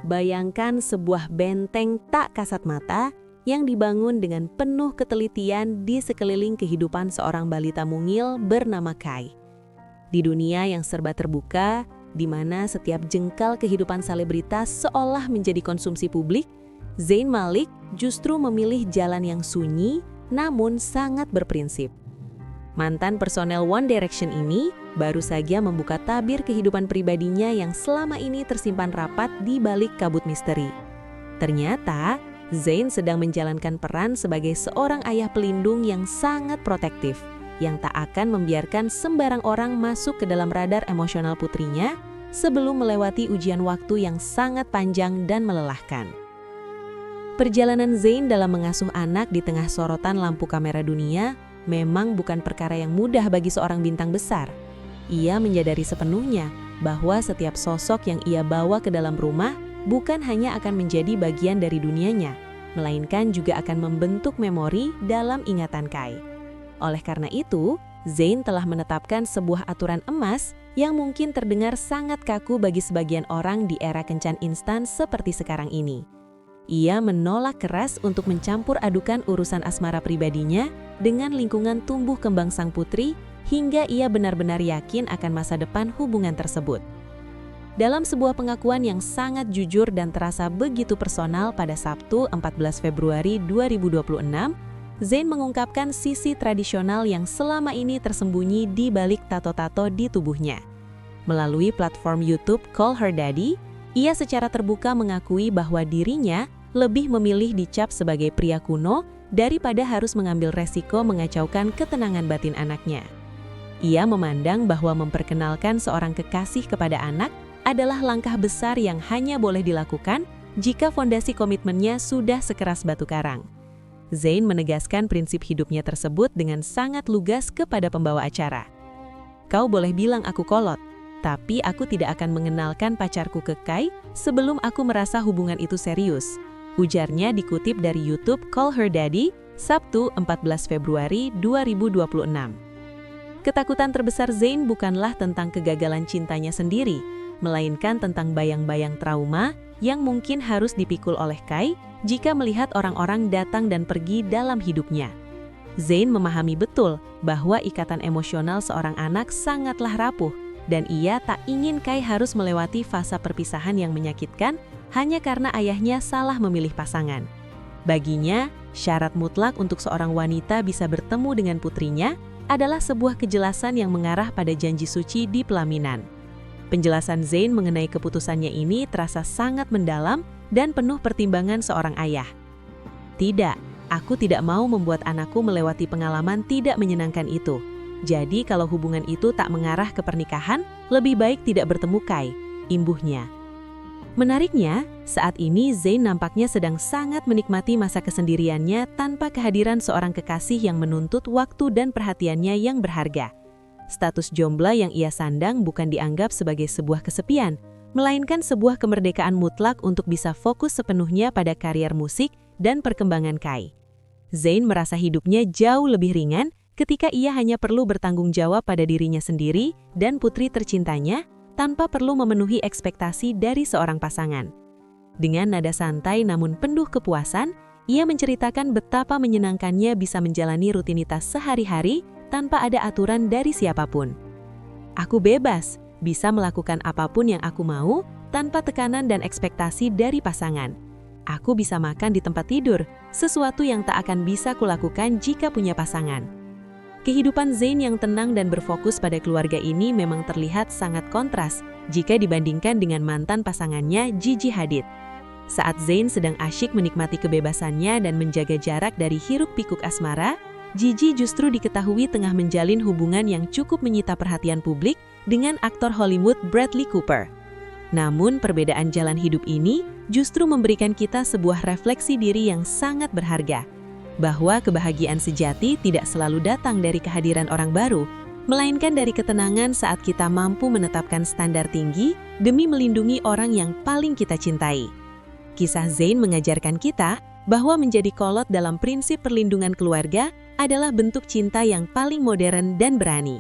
Bayangkan sebuah benteng tak kasat mata yang dibangun dengan penuh ketelitian di sekeliling kehidupan seorang balita mungil bernama Kai. Di dunia yang serba terbuka, di mana setiap jengkal kehidupan selebritas seolah menjadi konsumsi publik, Zayn Malik justru memilih jalan yang sunyi namun sangat berprinsip. Mantan personel One Direction ini baru saja membuka tabir kehidupan pribadinya yang selama ini tersimpan rapat di balik kabut misteri. Ternyata, Zayn sedang menjalankan peran sebagai seorang ayah pelindung yang sangat protektif, yang tak akan membiarkan sembarang orang masuk ke dalam radar emosional putrinya sebelum melewati ujian waktu yang sangat panjang dan melelahkan. Perjalanan Zayn dalam mengasuh anak di tengah sorotan lampu kamera dunia memang bukan perkara yang mudah bagi seorang bintang besar. Ia menyadari sepenuhnya bahwa setiap sosok yang ia bawa ke dalam rumah bukan hanya akan menjadi bagian dari dunianya, melainkan juga akan membentuk memori dalam ingatan Kai. Oleh karena itu, Zayn telah menetapkan sebuah aturan emas yang mungkin terdengar sangat kaku bagi sebagian orang di era kencan instan seperti sekarang ini. Ia menolak keras untuk mencampur adukan urusan asmara pribadinya dengan lingkungan tumbuh kembang sang putri hingga ia benar-benar yakin akan masa depan hubungan tersebut. Dalam sebuah pengakuan yang sangat jujur dan terasa begitu personal pada Sabtu 14 Februari 2026, Zayn mengungkapkan sisi tradisional yang selama ini tersembunyi di balik tato-tato di tubuhnya. Melalui platform YouTube Call Her Daddy, ia secara terbuka mengakui bahwa dirinya lebih memilih dicap sebagai pria kuno daripada harus mengambil resiko mengacaukan ketenangan batin anaknya. Ia memandang bahwa memperkenalkan seorang kekasih kepada anak adalah langkah besar yang hanya boleh dilakukan jika fondasi komitmennya sudah sekeras batu karang. Zayn menegaskan prinsip hidupnya tersebut dengan sangat lugas kepada pembawa acara. "Kau boleh bilang aku kolot, tapi aku tidak akan mengenalkan pacarku ke Kai sebelum aku merasa hubungan itu serius," ujarnya dikutip dari YouTube Call Her Daddy, Sabtu 14 Februari 2026. Ketakutan terbesar Zayn bukanlah tentang kegagalan cintanya sendiri, melainkan tentang bayang-bayang trauma yang mungkin harus dipikul oleh Kai jika melihat orang-orang datang dan pergi dalam hidupnya. Zayn memahami betul bahwa ikatan emosional seorang anak sangatlah rapuh, dan ia tak ingin Kai harus melewati fase perpisahan yang menyakitkan hanya karena ayahnya salah memilih pasangan. Baginya, syarat mutlak untuk seorang wanita bisa bertemu dengan putrinya adalah sebuah kejelasan yang mengarah pada janji suci di pelaminan. Penjelasan Zayn mengenai keputusannya ini terasa sangat mendalam dan penuh pertimbangan seorang ayah. "Tidak, aku tidak mau membuat anakku melewati pengalaman tidak menyenangkan itu. Jadi kalau hubungan itu tak mengarah ke pernikahan, lebih baik tidak bertemu Kai," imbuhnya. Menariknya, saat ini Zayn nampaknya sedang sangat menikmati masa kesendiriannya tanpa kehadiran seorang kekasih yang menuntut waktu dan perhatiannya yang berharga. Status jomblo yang ia sandang bukan dianggap sebagai sebuah kesepian, melainkan sebuah kemerdekaan mutlak untuk bisa fokus sepenuhnya pada karier musik dan perkembangan Kai. Zayn merasa hidupnya jauh lebih ringan ketika ia hanya perlu bertanggung jawab pada dirinya sendiri dan putri tercintanya tanpa perlu memenuhi ekspektasi dari seorang pasangan. Dengan nada santai namun penuh kepuasan, ia menceritakan betapa menyenangkannya bisa menjalani rutinitas sehari-hari tanpa ada aturan dari siapapun. "Aku bebas, bisa melakukan apapun yang aku mau tanpa tekanan dan ekspektasi dari pasangan. Aku bisa makan di tempat tidur, sesuatu yang tak akan bisa kulakukan jika punya pasangan." Kehidupan Zayn yang tenang dan berfokus pada keluarga ini memang terlihat sangat kontras jika dibandingkan dengan mantan pasangannya Gigi Hadid. Saat Zayn sedang asyik menikmati kebebasannya dan menjaga jarak dari hiruk-pikuk asmara, Gigi justru diketahui tengah menjalin hubungan yang cukup menyita perhatian publik dengan aktor Hollywood Bradley Cooper. Namun perbedaan jalan hidup ini justru memberikan kita sebuah refleksi diri yang sangat berharga, bahwa kebahagiaan sejati tidak selalu datang dari kehadiran orang baru, melainkan dari ketenangan saat kita mampu menetapkan standar tinggi demi melindungi orang yang paling kita cintai. Kisah Zayn mengajarkan kita bahwa menjadi kolot dalam prinsip perlindungan keluarga adalah bentuk cinta yang paling modern dan berani.